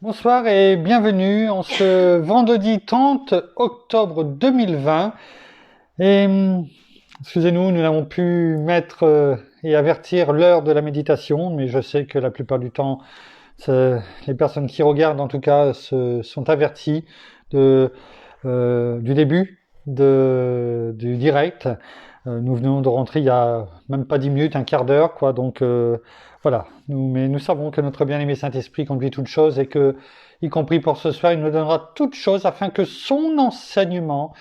Bonsoir et bienvenue en ce vendredi 30 octobre 2020. Et excusez-nous, nous n'avons pu mettre et avertir l'heure de la méditation, mais je sais que la plupart du temps, les personnes qui regardent en tout cas sont averties du début du direct. Nous venons de rentrer il y a même pas 10 minutes, un quart d'heure, quoi. Donc voilà. Mais nous savons que notre bien-aimé Saint-Esprit conduit toutes choses et que, y compris pour ce soir, il nous donnera toutes choses afin que son enseignement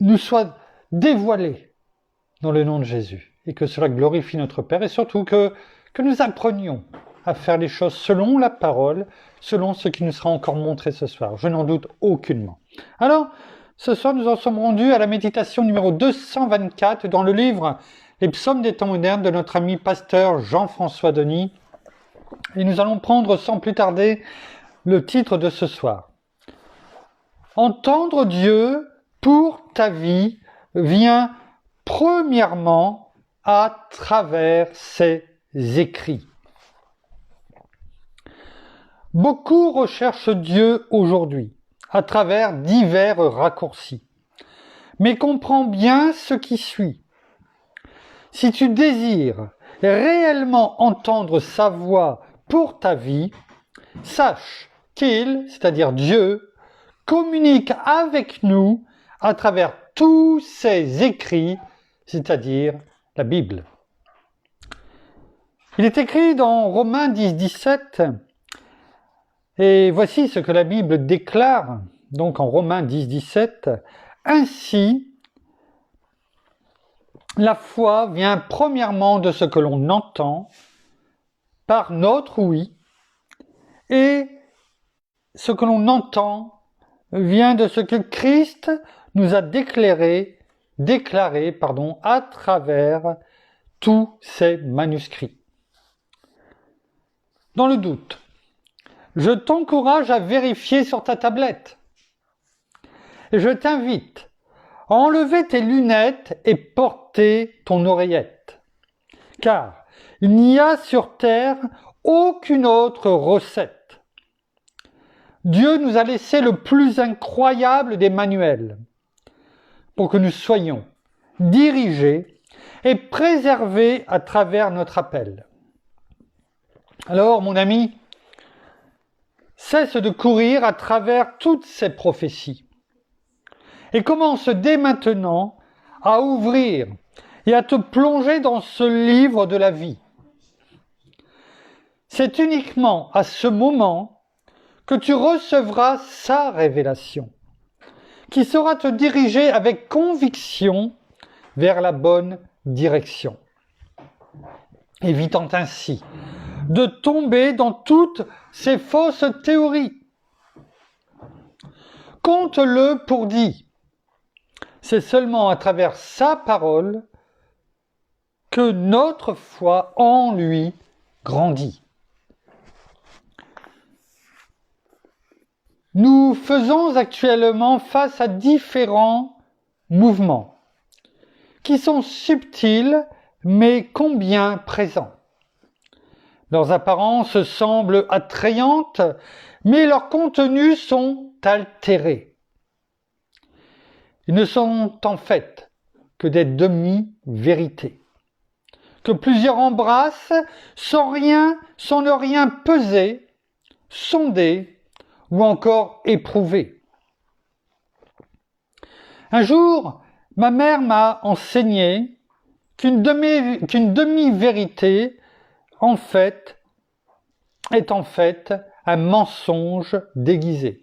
nous soit dévoilé dans le nom de Jésus et que cela glorifie notre Père et surtout que nous apprenions à faire les choses selon la parole, selon ce qui nous sera encore montré ce soir. Je n'en doute aucunement. Alors, ce soir, nous en sommes rendus à la méditation numéro 224 dans le livre Les psaumes des temps modernes de notre ami pasteur Jean-François Denis. Et nous allons prendre sans plus tarder le titre de ce soir. Entendre Dieu pour ta vie vient premièrement à travers ses écrits. Beaucoup recherchent Dieu aujourd'hui à travers divers raccourcis. Mais comprends bien ce qui suit. Si tu désires réellement entendre sa voix pour ta vie, sache qu'il, c'est-à-dire Dieu, communique avec nous à travers tous ses écrits, c'est-à-dire la Bible. Il est écrit dans Romains 10, 17, et voici ce que la Bible déclare, donc en Romains 10, 17, « Ainsi, la foi vient premièrement de ce que l'on entend par notre ouïe, et ce que l'on entend vient de ce que Christ nous a déclaré à travers tous ces manuscrits. » Dans le doute, je t'encourage à vérifier sur ta tablette. Et je t'invite à enlever tes lunettes et porter ton oreillette. Car il n'y a sur terre aucune autre recette. Dieu nous a laissé le plus incroyable des manuels pour que nous soyons dirigés et préservés à travers notre appel. Alors, mon ami, cesse de courir à travers toutes ces prophéties et commence dès maintenant à ouvrir et à te plonger dans ce livre de la vie. C'est uniquement à ce moment que tu recevras sa révélation, qui saura te diriger avec conviction vers la bonne direction, évitant ainsi de tomber dans toutes ces fausses théories. Compte-le pour dit. C'est seulement à travers sa parole que notre foi en lui grandit. Nous faisons actuellement face à différents mouvements qui sont subtils mais combien présents. Leurs apparences semblent attrayantes, mais leurs contenus sont altérés. Ils ne sont en fait que des demi-vérités, que plusieurs embrassent sans ne rien peser, sonder ou encore éprouver. Un jour, ma mère m'a enseigné qu'une demi-vérité est en fait un mensonge déguisé,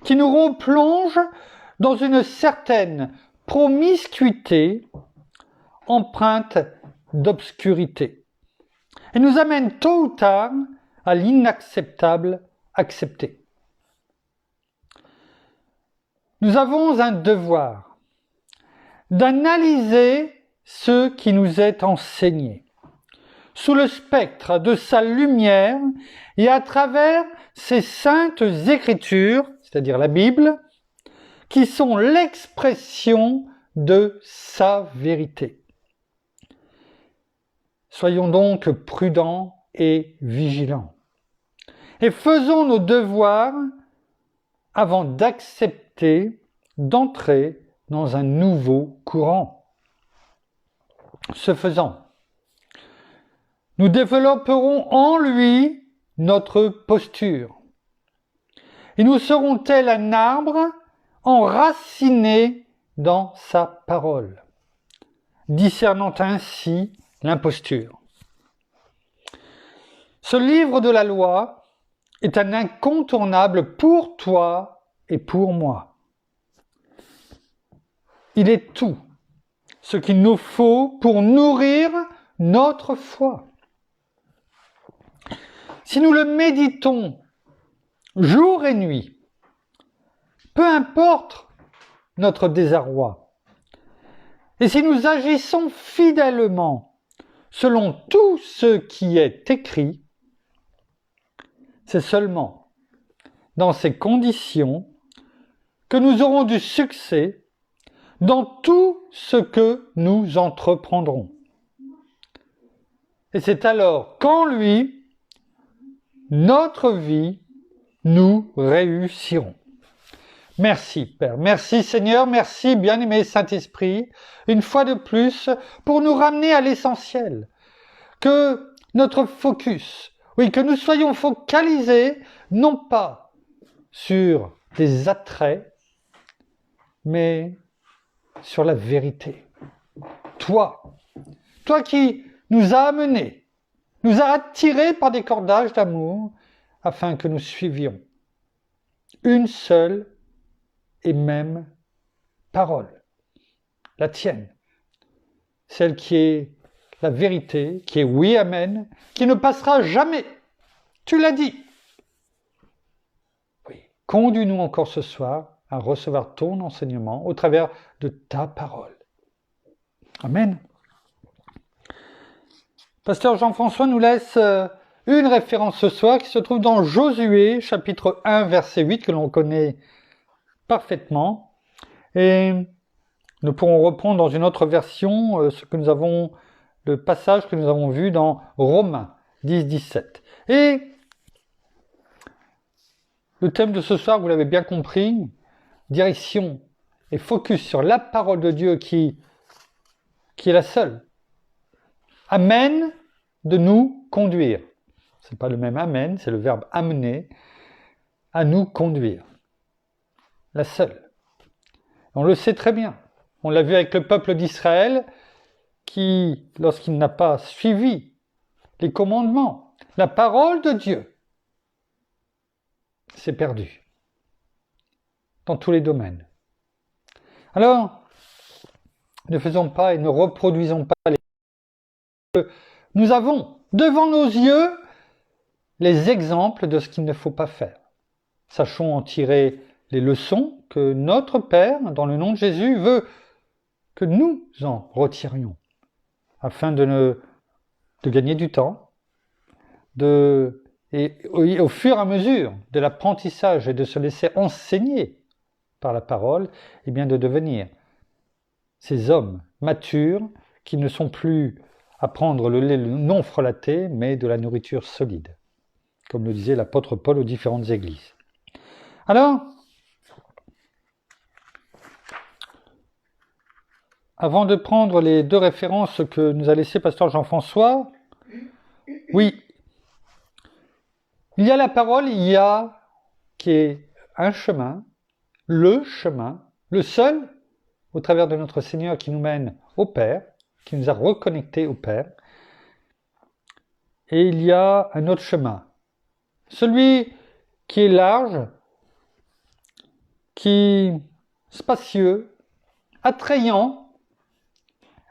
qui nous replonge dans une certaine promiscuité empreinte d'obscurité et nous amène tôt ou tard à l'inacceptable accepté. Nous avons un devoir d'analyser ce qui nous est enseigné sous le spectre de sa lumière et à travers ces saintes écritures, c'est-à-dire la Bible, qui sont l'expression de sa vérité. Soyons donc prudents et vigilants. et faisons nos devoirs avant d'accepter d'entrer dans un nouveau courant. Ce faisant, nous développerons en lui notre posture. Et nous serons tels un arbre enraciné dans sa parole, discernant ainsi l'imposture. Ce livre de la loi est un incontournable pour toi et pour moi. Il est tout ce qu'il nous faut pour nourrir notre foi. Si nous le méditons jour et nuit, peu importe notre désarroi, et si nous agissons fidèlement selon tout ce qui est écrit, c'est seulement dans ces conditions que nous aurons du succès dans tout ce que nous entreprendrons. Et c'est alors qu'en lui, notre vie, nous réussirons. Merci Père, merci Seigneur, merci bien-aimé Saint-Esprit, une fois de plus, pour nous ramener à l'essentiel. Que notre focus, oui, que nous soyons focalisés, non pas sur des attraits, mais sur la vérité. Toi qui nous as amenés, nous a attirés par des cordages d'amour afin que nous suivions une seule et même parole, la tienne, celle qui est la vérité, qui est oui, amen, qui ne passera jamais. Tu l'as dit. Oui. Conduis-nous encore ce soir à recevoir ton enseignement au travers de ta parole. Amen. Pasteur Jean-François nous laisse une référence ce soir qui se trouve dans Josué, chapitre 1, verset 8, que l'on connaît parfaitement. Et nous pourrons reprendre dans une autre version le passage que nous avons vu dans Romains 10, 17. Et le thème de ce soir, vous l'avez bien compris, direction et focus sur la parole de Dieu qui est la seule. Amen de nous conduire. C'est pas le même amen, c'est le verbe amener, à nous conduire. La seule. On le sait très bien. On l'a vu avec le peuple d'Israël qui, lorsqu'il n'a pas suivi les commandements, la parole de Dieu, s'est perdu dans tous les domaines. Alors, ne faisons pas et ne reproduisons pas les... Nous avons devant nos yeux les exemples de ce qu'il ne faut pas faire. Sachons en tirer les leçons que notre Père, dans le nom de Jésus, veut que nous en retirions, afin de gagner du temps, et au fur et à mesure de l'apprentissage et de se laisser enseigner par la parole, et bien de devenir ces hommes matures qui ne sont plus à prendre le lait non frelaté, mais de la nourriture solide, comme le disait l'apôtre Paul aux différentes églises. Alors, avant de prendre les deux références que nous a laissées Pasteur Jean-François, oui, il y a la parole, qui est un chemin, le seul, au travers de notre Seigneur qui nous mène au Père, qui nous a reconnectés au Père. Et il y a un autre chemin, celui qui est large, qui est spacieux, attrayant,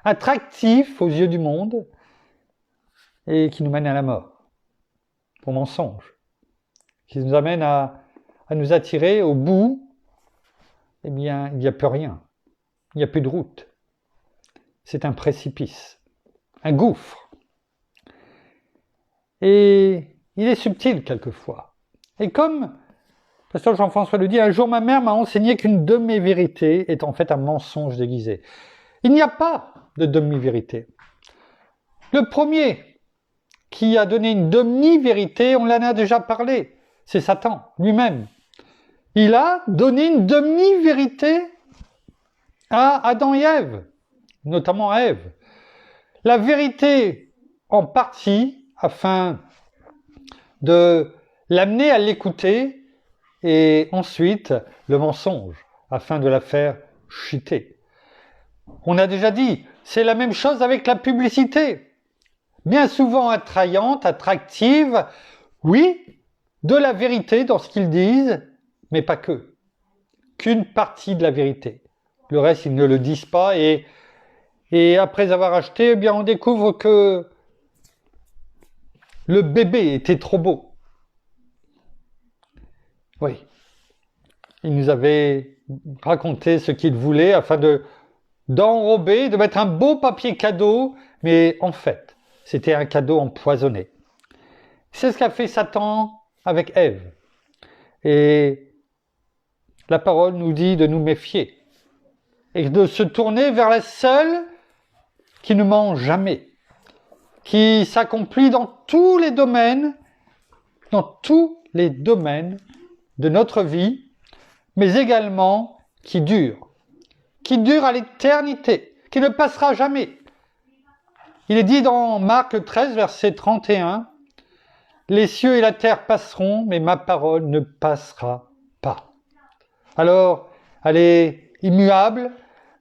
attractif aux yeux du monde, et qui nous mène à la mort, au mensonge, qui nous amène à nous attirer au bout. Eh bien, il n'y a plus rien, il n'y a plus de route. C'est un précipice, un gouffre. Et il est subtil quelquefois. Et comme Pasteur Jean-François le dit, un jour ma mère m'a enseigné qu'une demi-vérité est en fait un mensonge déguisé. Il n'y a pas de demi-vérité. Le premier qui a donné une demi-vérité, on en a déjà parlé. c'est Satan lui-même. Il a donné une demi-vérité à Adam et Ève, notamment à Ève. La vérité en partie, afin de l'amener à l'écouter, et ensuite le mensonge, afin de la faire chuter. On a déjà dit, c'est la même chose avec la publicité. Bien souvent attrayante, attractive, oui, de la vérité dans ce qu'ils disent, mais pas que. Qu'une partie de la vérité. Le reste, ils ne le disent pas, et après avoir acheté, eh bien, on découvre que le bébé était trop beau. Oui. Il nous avait raconté ce qu'il voulait afin d'enrober, de mettre un beau papier cadeau, mais en fait, c'était un cadeau empoisonné. C'est ce qu'a fait Satan avec Ève. Et la parole nous dit de nous méfier et de se tourner vers la seule qui ne ment jamais, qui s'accomplit dans tous les domaines de notre vie, mais également qui dure à l'éternité, qui ne passera jamais. Il est dit dans Marc 13, verset 31, « Les cieux et la terre passeront, mais ma parole ne passera pas. » Alors, elle est immuable,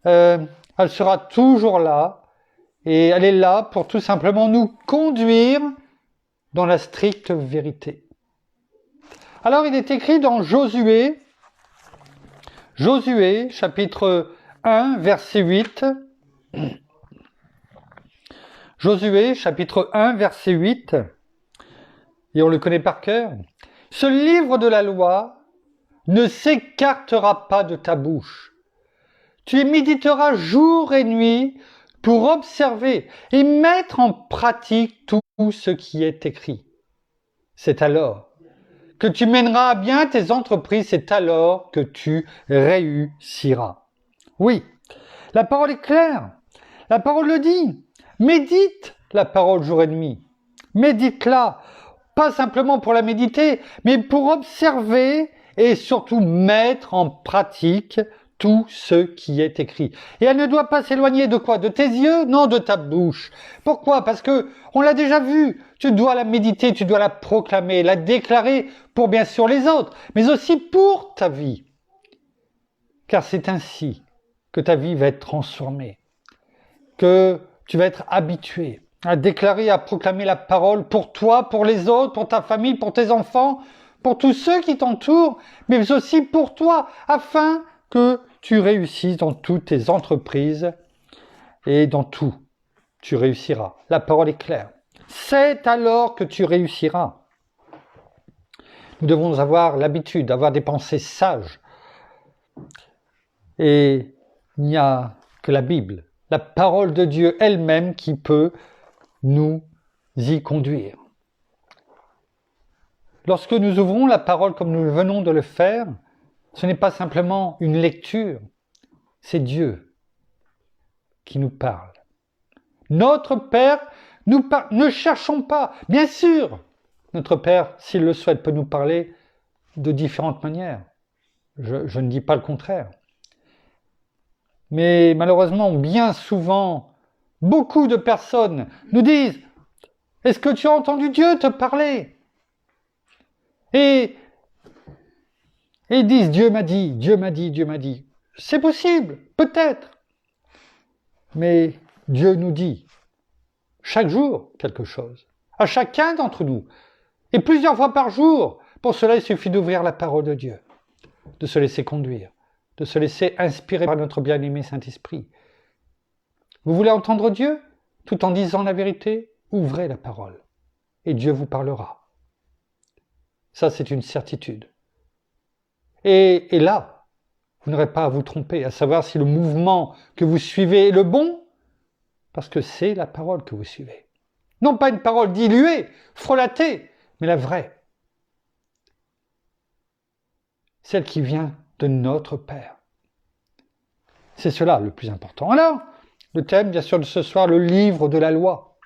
elle sera toujours là, et elle est là pour tout simplement nous conduire dans la stricte vérité. Alors, il est écrit dans Josué, chapitre 1, verset 8. Josué, chapitre 1, verset 8, et on le connaît par cœur. « Ce livre de la loi ne s'écartera pas de ta bouche. Tu y méditeras jour et nuit pour observer et mettre en pratique tout ce qui est écrit. C'est alors que tu mèneras à bien tes entreprises, c'est alors que tu réussiras. » Oui, la parole est claire, la parole le dit. Médite la parole jour et nuit. Médite-la, pas simplement pour la méditer, mais pour observer et surtout mettre en pratique tout ce qui est écrit. Et elle ne doit pas s'éloigner de quoi? De tes yeux? Non, de ta bouche. Pourquoi? Parce que on l'a déjà vu. Tu dois la méditer, tu dois la proclamer, la déclarer pour bien sûr les autres, mais aussi pour ta vie. Car c'est ainsi que ta vie va être transformée, que tu vas être habitué à déclarer, à proclamer la parole pour toi, pour les autres, pour ta famille, pour tes enfants, pour tous ceux qui t'entourent, mais aussi pour toi, afin que tu réussisses dans toutes tes entreprises et dans tout. Tu réussiras. La parole est claire. C'est alors que tu réussiras. Nous devons avoir l'habitude d'avoir des pensées sages. Et il n'y a que la Bible, la parole de Dieu elle-même qui peut nous y conduire. Lorsque nous ouvrons la parole comme nous venons de le faire, ce n'est pas simplement une lecture, c'est Dieu qui nous parle. Notre Père nous parle. Ne cherchons pas. Bien sûr, notre Père, s'il le souhaite, peut nous parler de différentes manières. Je ne dis pas le contraire. Mais malheureusement, bien souvent, beaucoup de personnes nous disent « Est-ce que tu as entendu Dieu te parler ?» Et disent « Dieu m'a dit, Dieu m'a dit, Dieu m'a dit ». C'est possible, peut-être. Mais Dieu nous dit chaque jour quelque chose, à chacun d'entre nous, et plusieurs fois par jour. Pour cela, il suffit d'ouvrir la parole de Dieu, de se laisser conduire, de se laisser inspirer par notre bien-aimé Saint-Esprit. Vous voulez entendre Dieu tout en disant la vérité? Ouvrez la parole et Dieu vous parlera. Ça, c'est une certitude. Et là, vous n'aurez pas à vous tromper, à savoir si le mouvement que vous suivez est le bon, parce que c'est la parole que vous suivez. Non pas une parole diluée, frelatée, mais la vraie. Celle qui vient de notre Père. C'est cela le plus important. Alors, le thème, bien sûr, de ce soir, le livre de la loi,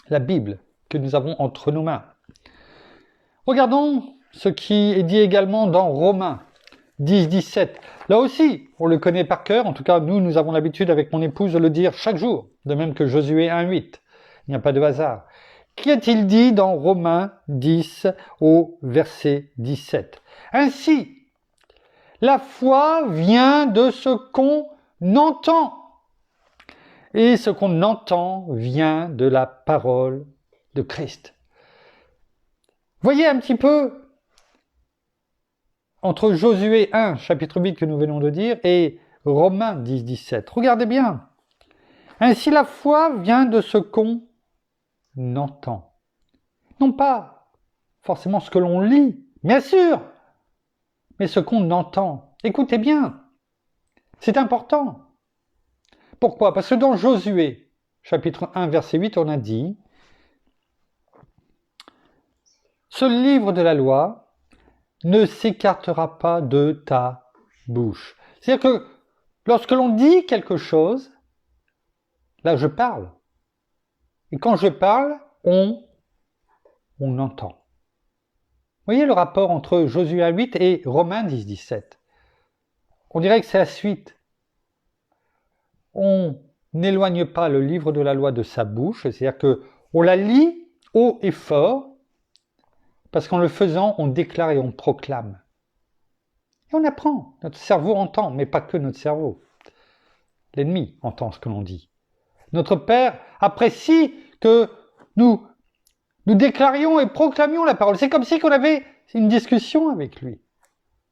la Bible que nous avons entre nos mains. Regardons ce qui est dit également dans Romains 10, 17. Là aussi, on le connaît par cœur. En tout cas, nous avons l'habitude avec mon épouse de le dire chaque jour. De même que Josué 1, 8. Il n'y a pas de hasard. Qu'est-il dit dans Romains 10 au verset 17? Ainsi, la foi vient de ce qu'on entend. Et ce qu'on entend vient de la parole de Christ. Voyez un petit peu entre Josué 1, chapitre 8 que nous venons de dire, et Romains 10, 17. Regardez bien. Ainsi la foi vient de ce qu'on entend. Non pas forcément ce que l'on lit, bien sûr, mais ce qu'on entend. Écoutez bien, c'est important. Pourquoi? Parce que dans Josué, chapitre 1, verset 8, on a dit « Ce livre de la loi ne s'écartera pas de ta bouche. » C'est-à-dire que lorsque l'on dit quelque chose, là je parle. Et quand je parle, on entend. Vous voyez le rapport entre Josué 1, 8 et Romains 10, 17. On dirait que c'est la suite. On n'éloigne pas le livre de la loi de sa bouche, c'est-à-dire qu'on la lit haut et fort, parce qu'en le faisant, on déclare et on proclame. Et on apprend. Notre cerveau entend, mais pas que notre cerveau. L'ennemi entend ce que l'on dit. Notre Père apprécie que nous déclarions et proclamions la parole. C'est comme si on avait une discussion avec lui.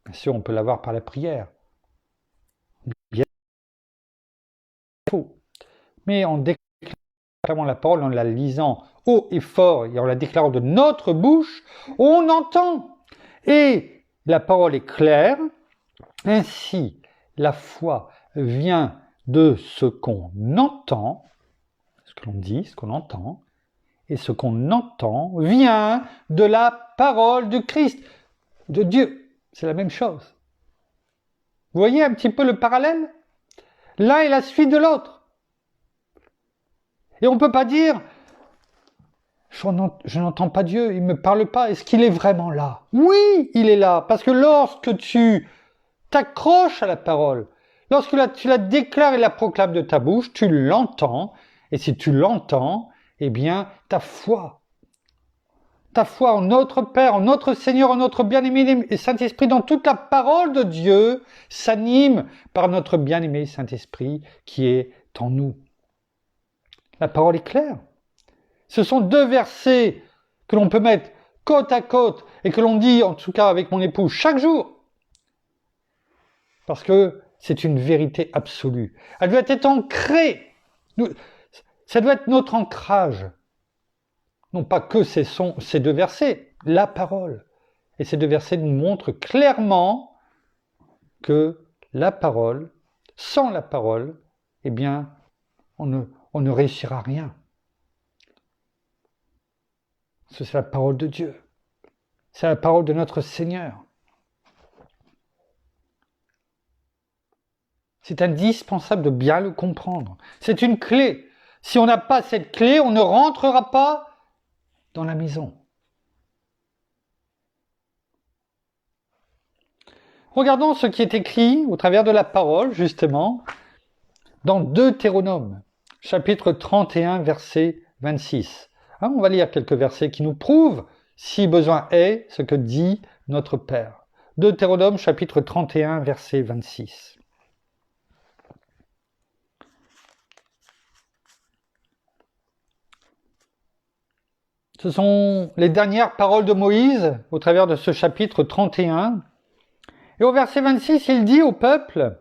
Bien sûr, on peut l'avoir par la prière. Bien faux. Mais en déclarant la parole, en la lisant haut et fort et en la déclarant de notre bouche, on entend. Et la parole est claire. Ainsi, la foi vient de ce qu'on entend, ce que l'on dit, ce qu'on entend, et ce qu'on entend vient de la parole de Christ, de Dieu. C'est la même chose. Vous voyez un petit peu le parallèle? L'un est la suite de l'autre. Et on ne peut pas dire « Je n'entends pas Dieu, il ne me parle pas, est-ce qu'il est vraiment là ?» Oui, il est là, parce que lorsque tu t'accroches à la parole, lorsque tu la déclares et la proclames de ta bouche, tu l'entends, et si tu l'entends, eh bien, ta foi en notre Père, en notre Seigneur, en notre bien-aimé Saint-Esprit, dans toute la parole de Dieu, s'anime par notre bien-aimé Saint-Esprit qui est en nous. La parole est claire. Ce sont deux versets que l'on peut mettre côte à côte et que l'on dit, en tout cas avec mon épouse, chaque jour. Parce que c'est une vérité absolue. Elle doit être ancrée. Ça doit être notre ancrage. Non pas que ces deux versets, la parole. Et ces deux versets nous montrent clairement que la parole, sans la parole, eh bien, on ne réussira rien. C'est la parole de Dieu. C'est la parole de notre Seigneur. C'est indispensable de bien le comprendre. C'est une clé. Si on n'a pas cette clé, on ne rentrera pas dans la maison. Regardons ce qui est écrit au travers de la parole, justement, dans Deutéronome, chapitre 31, verset 26. On va lire quelques versets qui nous prouvent, si besoin est, ce que dit notre Père. Deutéronome, chapitre 31, verset 26. Ce sont les dernières paroles de Moïse au travers de ce chapitre 31. Et au verset 26, il dit au peuple,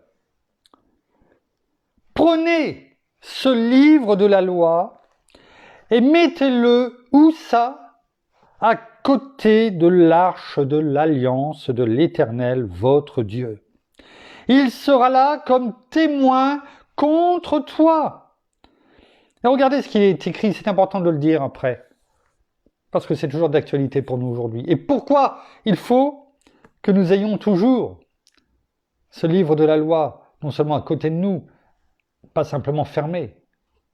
« Prenez ce livre de la loi et mettez-le où ça? À côté de l'arche de l'alliance de l'Éternel, votre Dieu. Il sera là comme témoin contre toi. » Et regardez ce qui est écrit, c'est important de le dire après, parce que c'est toujours d'actualité pour nous aujourd'hui. Et pourquoi il faut que nous ayons toujours ce livre de la loi, non seulement à côté de nous, pas simplement fermé,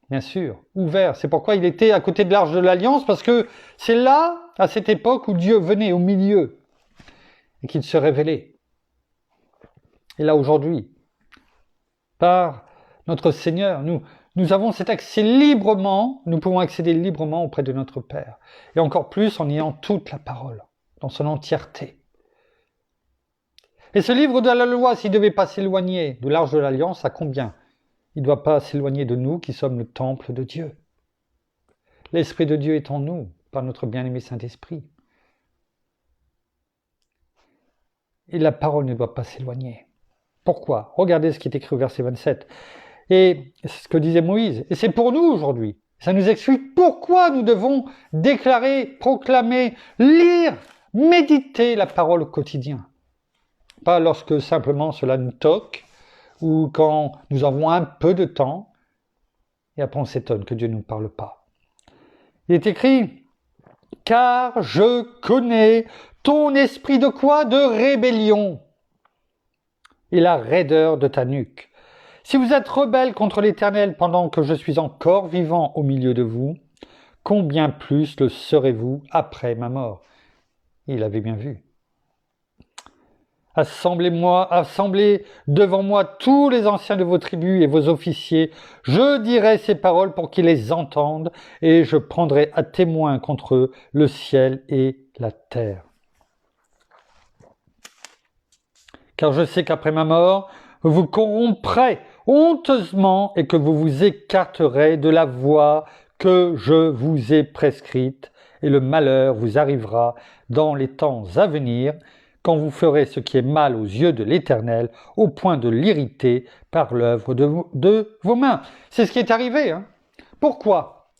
bien sûr, ouvert. C'est pourquoi il était à côté de l'arche de l'Alliance, parce que c'est là, à cette époque, où Dieu venait au milieu et qu'il se révélait. Et là aujourd'hui, par notre Seigneur, nous avons cet accès librement, nous pouvons accéder librement auprès de notre Père. Et encore plus en ayant toute la parole, dans son entièreté. Et ce livre de la loi, s'il ne devait pas s'éloigner de l'arche de l'Alliance, à combien? Il ne doit pas s'éloigner de nous qui sommes le temple de Dieu. L'Esprit de Dieu est en nous, par notre bien-aimé Saint-Esprit. Et la parole ne doit pas s'éloigner. Pourquoi? Regardez ce qui est écrit au verset 27. Et c'est ce que disait Moïse. Et c'est pour nous aujourd'hui. Ça nous explique pourquoi nous devons déclarer, proclamer, lire, méditer la parole au quotidien. Pas lorsque simplement cela nous toque, ou quand nous avons un peu de temps, et après on s'étonne que Dieu ne nous parle pas. Il est écrit, « Car je connais ton esprit de quoi? De rébellion et la raideur de ta nuque. Si vous êtes rebelles contre l'Éternel pendant que je suis encore vivant au milieu de vous, combien plus le serez-vous après ma mort ?» Il avait bien vu. Assemblez devant moi tous les anciens de vos tribus et vos officiers. Je dirai ces paroles pour qu'ils les entendent, et je prendrai à témoin contre eux le ciel et la terre. Car je sais qu'après ma mort, vous vous corromprez honteusement et que vous vous écarterez de la voie que je vous ai prescrite, et le malheur vous arrivera dans les temps à venir, quand vous ferez ce qui est mal aux yeux de l'Éternel, au point de l'irriter par l'œuvre de vos mains. C'est ce qui est arrivé. Pourquoi?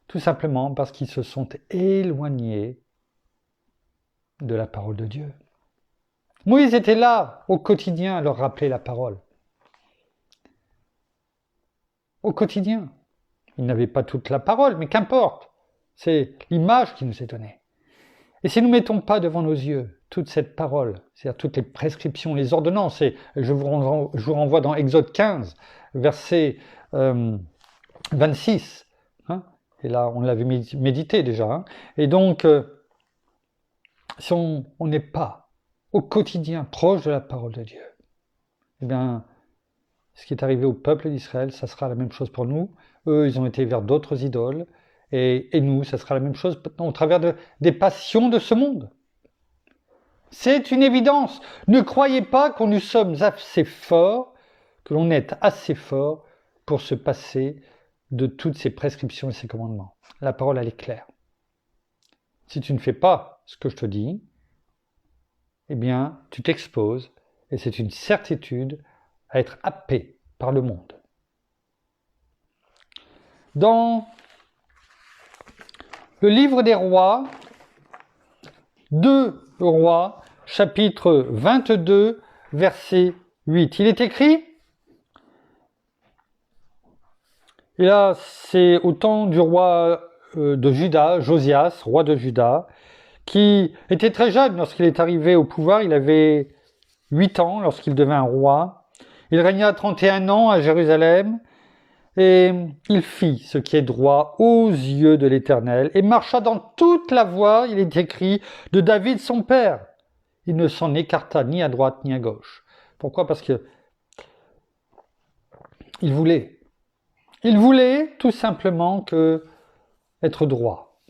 Tout simplement parce qu'ils se sont éloignés de la parole de Dieu. Moïse était là, au quotidien, à leur rappeler la parole. Au quotidien. Il n'avait pas toute la parole, mais qu'importe. C'est l'image qui nous est donnée. Et si nous ne mettons pas devant nos yeux toute cette parole, c'est-à-dire toutes les prescriptions, les ordonnances, et je vous renvoie dans Exode 15, verset 26, et là on l'avait médité déjà, et donc si on n'est pas au quotidien proche de la parole de Dieu, eh bien, ce qui est arrivé au peuple d'Israël, ça sera la même chose pour nous. Eux, ils ont été vers d'autres idoles, et nous, ça sera la même chose au travers des passions de ce monde. C'est une évidence. Ne croyez pas que nous sommes assez forts, que l'on est assez fort pour se passer de toutes ces prescriptions et ces commandements. La parole, elle est claire. Si tu ne fais pas ce que je te dis, eh bien, tu t'exposes, et c'est une certitude à être happé par le monde. Dans le livre des rois, 2 rois, chapitre 22, verset 8. Il est écrit, et là c'est au temps du roi de Juda, Josias, roi de Juda, qui était très jeune lorsqu'il est arrivé au pouvoir. Il avait 8 ans lorsqu'il devint roi. Il régna 31 ans à Jérusalem, et il fit ce qui est droit aux yeux de l'Éternel, et marcha dans toute la voie, il est écrit, de David son père. Il ne s'en écarta ni à droite ni à gauche. Pourquoi? Parce que il voulait tout simplement être droit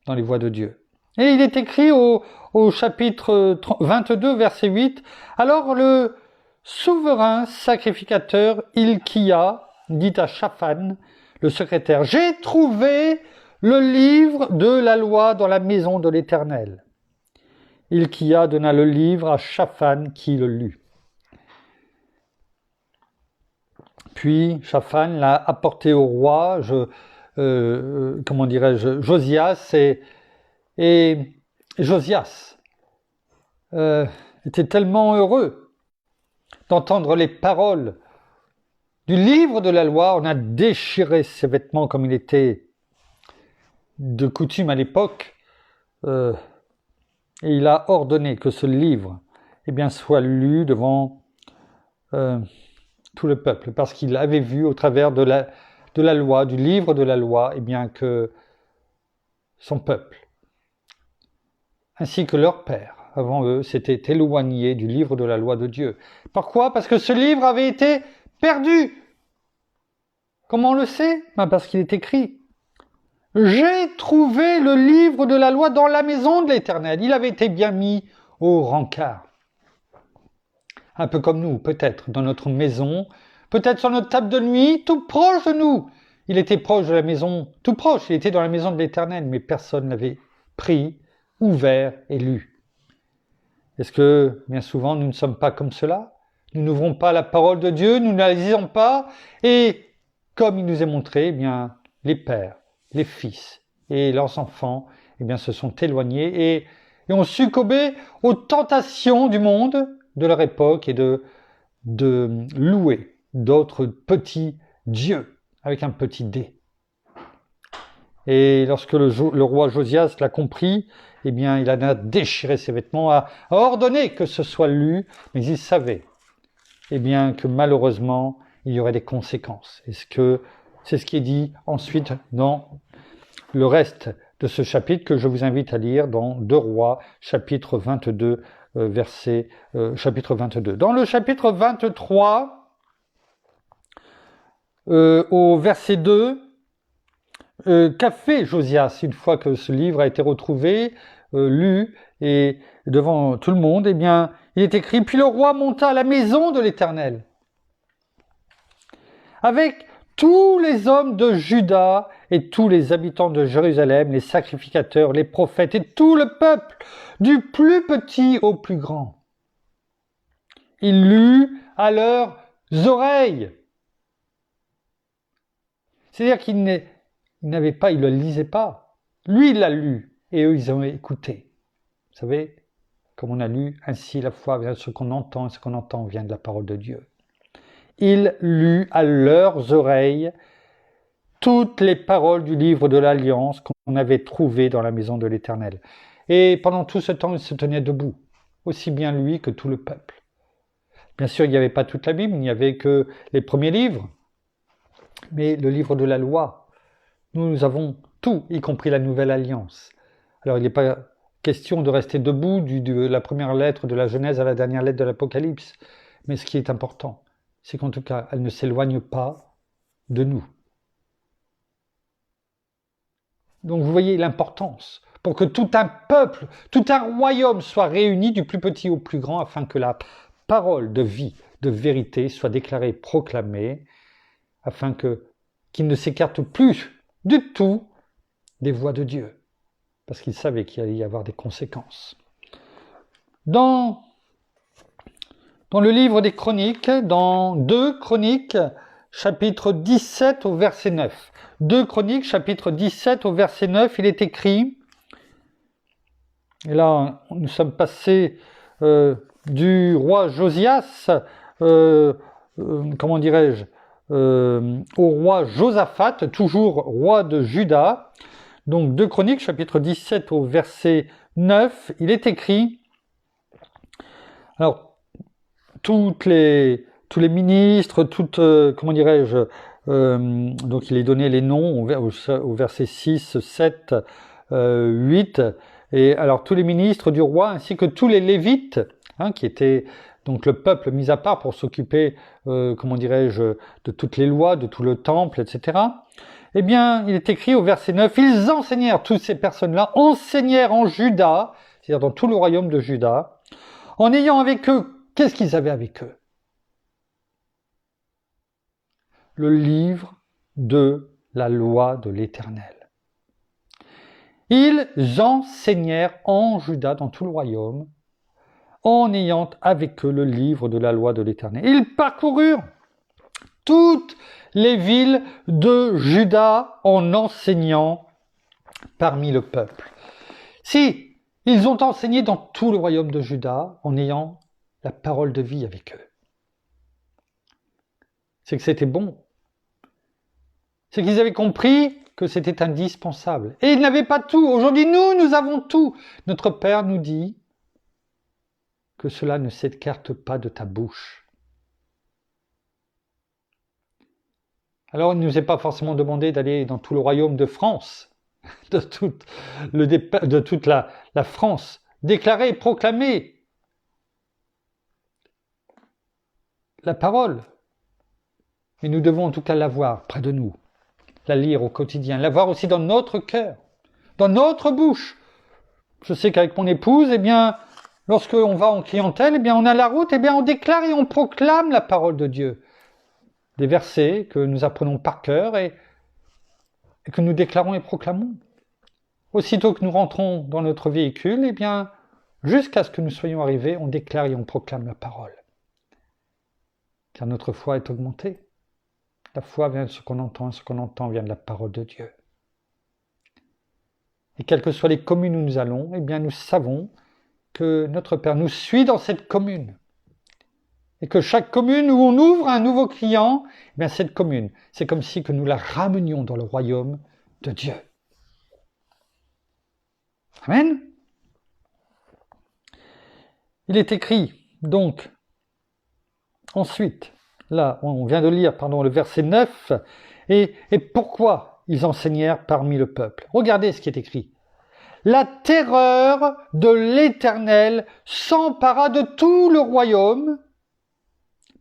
dans les voies de Dieu. Et il est écrit au chapitre 22, verset 8, « Alors le souverain sacrificateur Hilkia dit à Shaphan, le secrétaire, « J'ai trouvé le livre de la loi dans la maison de l'Éternel. » Hilkia donna le livre à Shaphan qui le lut. Puis Shaphan l'a apporté au roi, Josias, et Josias était tellement heureux d'entendre les paroles du livre de la loi. On a déchiré ses vêtements comme il était de coutume à l'époque, et il a ordonné que ce livre soit lu devant tout le peuple, parce qu'il avait vu au travers de la loi, du livre de la loi, que son peuple, ainsi que leur père, avant eux, s'étaient éloignés du livre de la loi de Dieu. Pourquoi? Parce que ce livre avait été perdu. Comment on le sait? Parce qu'il est écrit. J'ai trouvé le livre de la loi dans la maison de l'Éternel. Il avait été bien mis au rencard. Un peu comme nous, peut-être, dans notre maison, peut-être sur notre table de nuit, tout proche de nous. Il était proche de la maison, tout proche, il était dans la maison de l'Éternel, mais personne n'avait pris, ouvert et lu. Est-ce que, bien souvent, nous ne sommes pas comme cela? Nous n'ouvrons pas la parole de Dieu, nous ne la lisons pas, et comme il nous est montré, eh bien, les pères, les fils et leurs enfants, eh bien, se sont éloignés et ont succombé aux tentations du monde, de leur époque, et de louer d'autres petits dieux, avec un petit D. Et lorsque le roi Josias l'a compris, eh bien, il en a déchiré ses vêtements, a ordonné que ce soit lu, mais il savait, eh bien, que malheureusement, il y aurait des conséquences. C'est ce qui est dit ensuite dans le reste de ce chapitre que je vous invite à lire dans 2 Rois, chapitre 22, chapitre 22. Dans le chapitre 23, au verset 2, qu'a fait Josias une fois que ce livre a été retrouvé, lu et devant tout le monde? Eh bien, il est écrit: puis le roi monta à la maison de l'Éternel avec tous les hommes de Juda et tous les habitants de Jérusalem, les sacrificateurs, les prophètes et tout le peuple, du plus petit au plus grand. Il lut à leurs oreilles. C'est-à-dire qu'il n'avait pas, il ne le lisait pas. Lui, il l'a lu et eux, ils ont écouté. Vous savez, comme on a lu, ainsi la foi vient de ce qu'on entend et ce qu'on entend vient de la parole de Dieu. Il lut à leurs oreilles toutes les paroles du livre de l'Alliance qu'on avait trouvé dans la maison de l'Éternel. Et pendant tout ce temps, il se tenait debout, aussi bien lui que tout le peuple. Bien sûr, il n'y avait pas toute la Bible, il n'y avait que les premiers livres, mais le livre de la loi, nous avons tout, y compris la Nouvelle Alliance. Alors, il n'est pas question de rester debout de la première lettre de la Genèse à la dernière lettre de l'Apocalypse, mais ce qui est important, c'est qu'en tout cas, elle ne s'éloigne pas de nous. Donc vous voyez l'importance, pour que tout un peuple, tout un royaume soit réuni du plus petit au plus grand, afin que la parole de vie, de vérité soit déclarée, proclamée, afin qu'il ne s'écarte plus du tout des voies de Dieu, parce qu'il savait qu'il allait y avoir des conséquences. Dans le livre des Chroniques, dans 2 Chroniques, chapitre 17 au verset 9. 2 Chroniques, chapitre 17 au verset 9, il est écrit, et là nous sommes passés du roi Josias, comment dirais-je, au roi Josaphat, toujours roi de Juda. Donc 2 Chroniques, chapitre 17 au verset 9, il est écrit, alors tous les ministres, comment dirais-je, donc il est donné les noms au verset 6, 7, 8, et alors tous les ministres du roi ainsi que tous les Lévites, qui étaient donc le peuple mis à part pour s'occuper, comment dirais-je, de toutes les lois, de tout le temple, etc. Eh bien, il est écrit au verset 9, ils enseignèrent, toutes ces personnes-là, enseignèrent en Juda, c'est-à-dire dans tout le royaume de Juda, en ayant avec eux, qu'est-ce qu'ils avaient avec eux? Le livre de la loi de l'Éternel. Ils enseignèrent en Juda, dans tout le royaume, en ayant avec eux le livre de la loi de l'Éternel. Ils parcoururent toutes les villes de Juda en enseignant parmi le peuple. Si, ils ont enseigné dans tout le royaume de Juda en ayant la parole de vie avec eux. C'est que c'était bon. C'est qu'ils avaient compris que c'était indispensable. Et ils n'avaient pas tout. Aujourd'hui, nous avons tout. Notre Père nous dit que cela ne s'écarte pas de ta bouche. Alors, il ne nous est pas forcément demandé d'aller dans tout le royaume de France, de toute la France, déclarer et proclamer la parole. Mais nous devons en tout cas l'avoir près de nous, la lire au quotidien, l'avoir aussi dans notre cœur, dans notre bouche. Je sais qu'avec mon épouse, eh bien, lorsqu'on va en clientèle, eh bien, on a la route, eh bien, on déclare et on proclame la parole de Dieu. Des versets que nous apprenons par cœur et que nous déclarons et proclamons. Aussitôt que nous rentrons dans notre véhicule, eh bien, jusqu'à ce que nous soyons arrivés, on déclare et on proclame la parole. Car notre foi est augmentée. La foi vient de ce qu'on entend, et ce qu'on entend vient de la parole de Dieu. Et quelles que soient les communes où nous allons, eh bien, nous savons que notre Père nous suit dans cette commune. Et que chaque commune où on ouvre un nouveau client, eh bien, cette commune, c'est comme si que nous la ramenions dans le royaume de Dieu. Amen. Il est écrit, donc, ensuite, là, on vient de lire, le verset 9, et pourquoi ils enseignèrent parmi le peuple. Regardez ce qui est écrit. La terreur de l'Éternel s'empara de tout le royaume,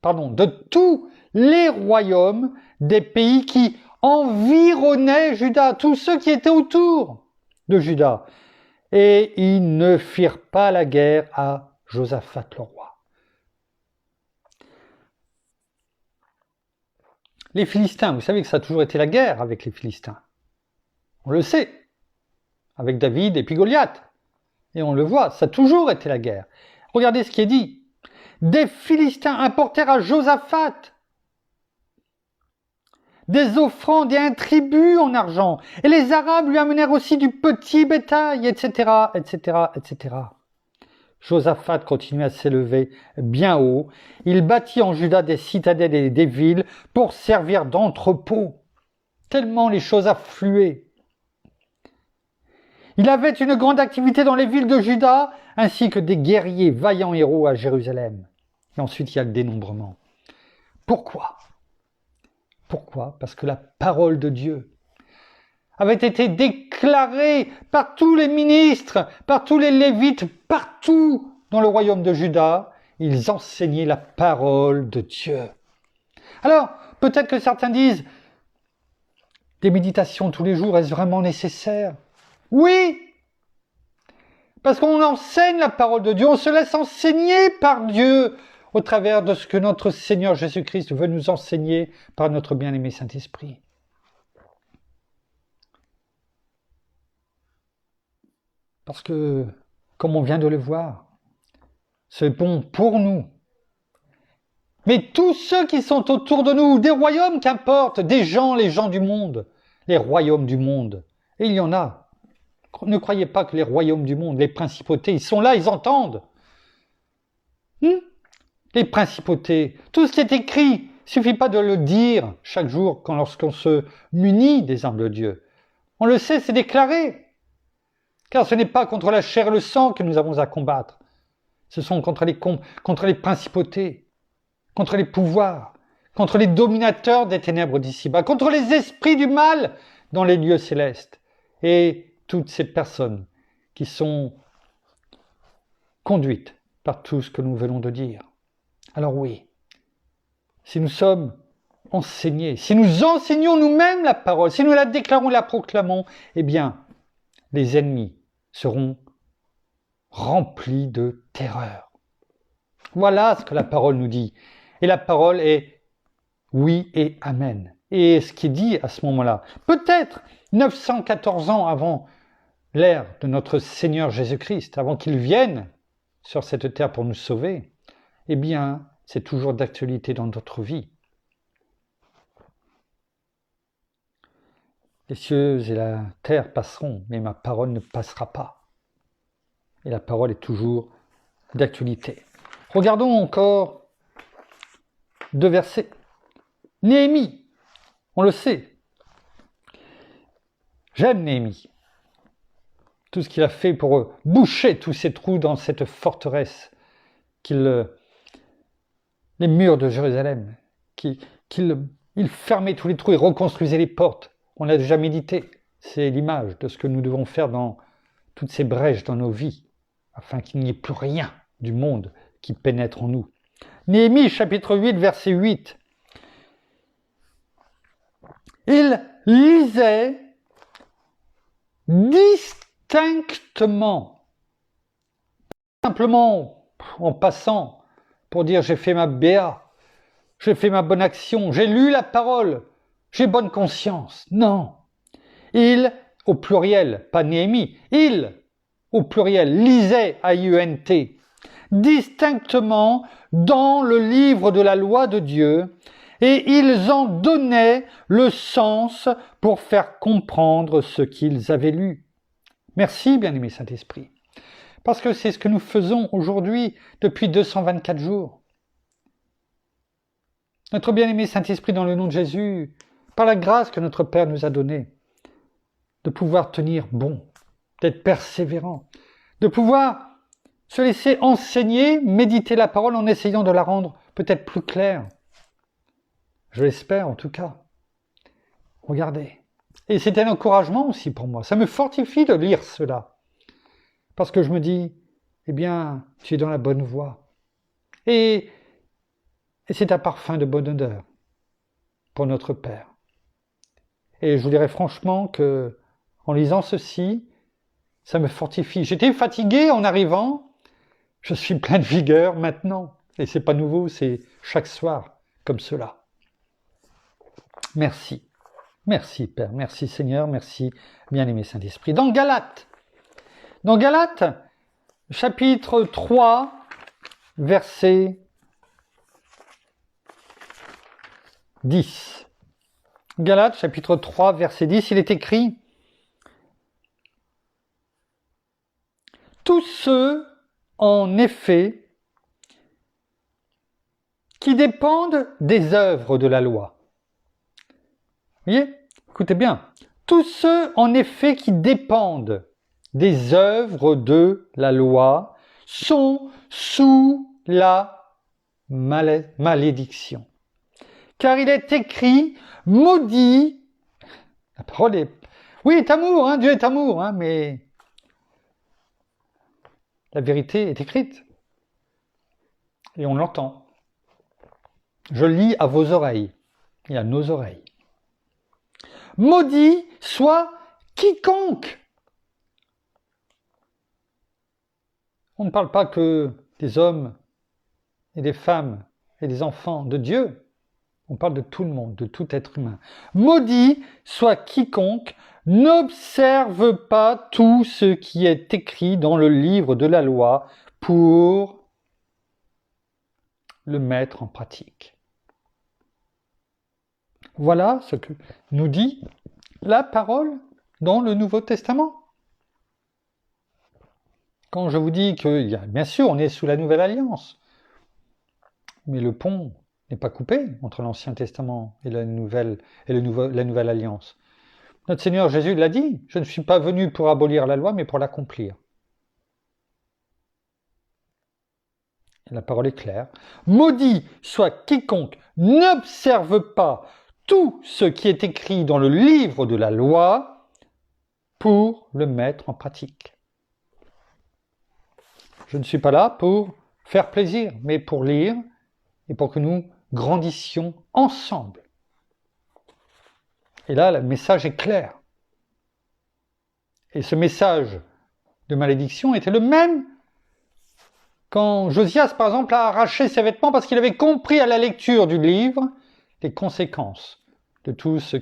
de tous les royaumes des pays qui environnaient Juda, tous ceux qui étaient autour de Juda. Et ils ne firent pas la guerre à Josaphat le roi. Les Philistins, vous savez que ça a toujours été la guerre avec les Philistins. On le sait, avec David et puis Goliath. Et on le voit, ça a toujours été la guerre. Regardez ce qui est dit. Des Philistins apportèrent à Josaphat des offrandes et un tribut en argent. Et les Arabes lui amenèrent aussi du petit bétail, etc., etc., etc. Josaphat continue à s'élever bien haut. Il bâtit en Juda des citadelles et des villes pour servir d'entrepôt. Tellement les choses affluaient. Il avait une grande activité dans les villes de Juda, ainsi que des guerriers vaillants héros à Jérusalem. Et ensuite, il y a le dénombrement. Pourquoi ? Pourquoi ? Parce que la parole de Dieu avait été déclarée par tous les ministres, par tous les Lévites, partout dans le royaume de Juda. Ils enseignaient la parole de Dieu. Alors, peut-être que certains disent, des méditations tous les jours, est-ce vraiment nécessaire ? Oui, parce qu'on enseigne la parole de Dieu, on se laisse enseigner par Dieu au travers de ce que notre Seigneur Jésus-Christ veut nous enseigner par notre bien-aimé Saint-Esprit. Parce que, comme on vient de le voir, c'est bon pour nous. Mais tous ceux qui sont autour de nous, des royaumes qu'importe, des gens, les gens du monde, les royaumes du monde, et il y en a. Ne croyez pas que les royaumes du monde, les principautés, ils sont là, ils entendent. Les principautés, tout ce qui est écrit, il ne suffit pas de le dire chaque jour lorsqu'on se munit des armes de Dieu. On le sait, c'est déclaré. Car ce n'est pas contre la chair et le sang que nous avons à combattre. Ce sont contre les principautés, contre les pouvoirs, contre les dominateurs des ténèbres d'ici-bas, contre les esprits du mal dans les lieux célestes. Et toutes ces personnes qui sont conduites par tout ce que nous venons de dire. Alors oui, si nous sommes enseignés, si nous enseignons nous-mêmes la parole, si nous la déclarons, la proclamons, eh bien, les ennemis seront remplis de terreur. Voilà ce que la parole nous dit. Et la parole est oui et amen. Et ce qui est dit à ce moment-là, peut-être 914 ans avant l'ère de notre Seigneur Jésus-Christ, avant qu'il vienne sur cette terre pour nous sauver, eh bien, c'est toujours d'actualité dans notre vie. Les cieux et la terre passeront, mais ma parole ne passera pas. Et la parole est toujours d'actualité. Regardons encore 2 versets. Néhémie, on le sait. J'aime Néhémie. Tout ce qu'il a fait pour boucher tous ces trous dans cette forteresse, les murs de Jérusalem, qu'il fermait tous les trous et reconstruisait les portes. On l'a déjà médité. C'est l'image de ce que nous devons faire dans toutes ces brèches dans nos vies. afin qu'il n'y ait plus rien du monde qui pénètre en nous. Néhémie chapitre 8, verset 8. Il lisait distinctement, simplement en passant pour dire j'ai fait ma béa, j'ai fait ma bonne action, j'ai lu la parole, j'ai bonne conscience. Non. Il, au pluriel, pas Néhémie, il, au pluriel, lisait A-U-N-T, distinctement dans le livre de la loi de Dieu, et ils en donnaient le sens pour faire comprendre ce qu'ils avaient lu. Merci, bien-aimé Saint-Esprit, parce que c'est ce que nous faisons aujourd'hui depuis 224 jours. Notre bien-aimé Saint-Esprit, dans le nom de Jésus, par la grâce que notre Père nous a donnée, de pouvoir tenir bon, d'être persévérant, de pouvoir se laisser enseigner, méditer la parole en essayant de la rendre peut-être plus claire. Je l'espère en tout cas. Regardez. Et c'est un encouragement aussi pour moi. Ça me fortifie de lire cela. Parce que je me dis, eh bien, tu es dans la bonne voie. Et c'est un parfum de bonne odeur pour notre Père. Et je vous dirais franchement que, en lisant ceci, ça me fortifie. J'étais fatigué en arrivant, je suis plein de vigueur maintenant. Et c'est pas nouveau, c'est chaque soir comme cela. Merci. Merci Père, merci Seigneur, merci bien-aimé Saint-Esprit. Dans Galates, chapitre 3, verset 10. Galates, chapitre 3, verset 10, il est écrit « Tous ceux, en effet, qui dépendent des œuvres de la loi. » Vous voyez ? Écoutez bien. Tous ceux, en effet, qui dépendent des œuvres de la loi sont sous la malédiction. Car il est écrit, maudit, la parole est... Oui, est amour, hein, Dieu est amour, hein, mais la vérité est écrite. Et on l'entend. Je lis à vos oreilles et à nos oreilles. Maudit soit quiconque. On ne parle pas que des hommes et des femmes et des enfants de Dieu. On parle de tout le monde, de tout être humain. Maudit soit quiconque n'observe pas tout ce qui est écrit dans le livre de la loi pour le mettre en pratique. Voilà ce que nous dit la parole dans le Nouveau Testament. Quand je vous dis que, bien sûr, on est sous la Nouvelle Alliance, mais le pont n'est pas coupé entre l'Ancien Testament et la Nouvelle Alliance. Notre Seigneur Jésus l'a dit, je ne suis pas venu pour abolir la loi, mais pour l'accomplir. Et la parole est claire. Maudit soit quiconque n'observe pas tout ce qui est écrit dans le livre de la loi pour le mettre en pratique. Je ne suis pas là pour faire plaisir, mais pour lire et pour que nous grandissions ensemble. Et là, le message est clair. Et ce message de malédiction était le même quand Josias, par exemple, a arraché ses vêtements parce qu'il avait compris à la lecture du livre les conséquences de tout ce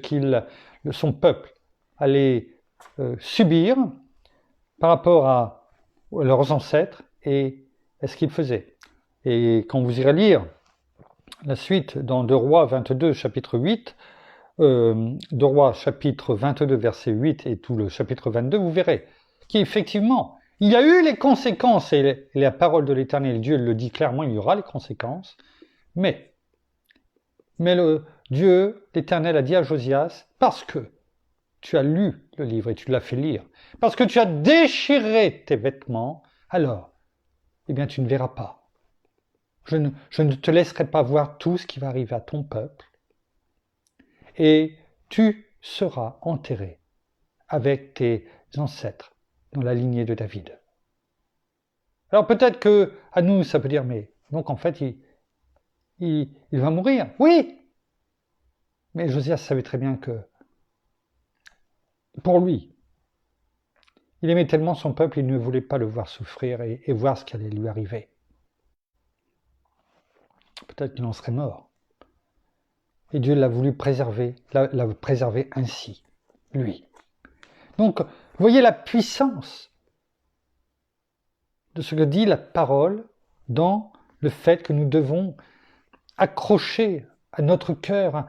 son peuple allait subir par rapport à leurs ancêtres et à ce qu'ils faisaient. Et quand vous irez lire la suite dans 2 Rois 22, chapitre 8, 2 Rois chapitre 22, verset 8 et tout le chapitre 22, vous verrez qu'effectivement, il y a eu les conséquences, et la parole de l'Éternel, Dieu le dit clairement, il y aura les conséquences, mais Dieu, l'Éternel, a dit à Josias, parce que tu as lu le livre et tu l'as fait lire, parce que tu as déchiré tes vêtements, alors, eh bien, tu ne verras pas. Je ne te laisserai pas voir tout ce qui va arriver à ton peuple, et tu seras enterré avec tes ancêtres dans la lignée de David. Alors peut-être que à nous, ça peut dire, mais donc en fait, il va mourir. Oui, mais Josias savait très bien que pour lui, il aimait tellement son peuple, il ne voulait pas le voir souffrir et voir ce qui allait lui arriver. Peut-être qu'il en serait mort. Et Dieu l'a voulu préserver, l'a préservé ainsi, lui. Donc, vous voyez la puissance de ce que dit la parole dans le fait que nous devons accrocher à notre cœur.